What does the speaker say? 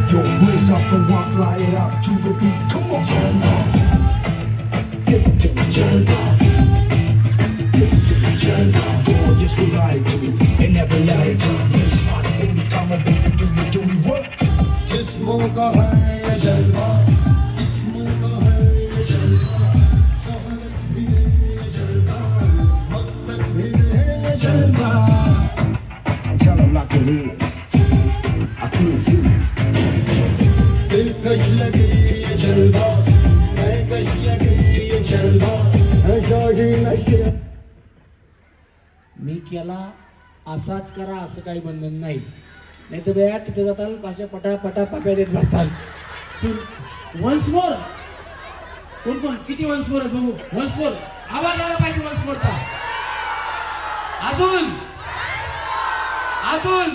Yo, blaze up and walk, fly it up to the beat. Come on, give it to me, give it to me, oh, yes, we ride to and never let it go. Yes, only come on, baby, do me what? जिस्मों का है जलवा, जिस्मों का है जलवा, शोहरत भी है जलवा, मकसद भी है जलवा. Tell them like it is. I can't hear you. दिलकश लगी ये जलवा, दिलकश लगी ये जलवा, ऐसा ही नशा. मी केला असाच करा असं काही बंधन नाही. नाही तर बया तिथे जाताल पाशा पटा पाप्या देत बसताल. वन्स मोर कोण कोण किती वन्स मोर आहेत बघू. वन्स मोर आवाज आला पाहिजे वन्स मोरचा. अजून अजून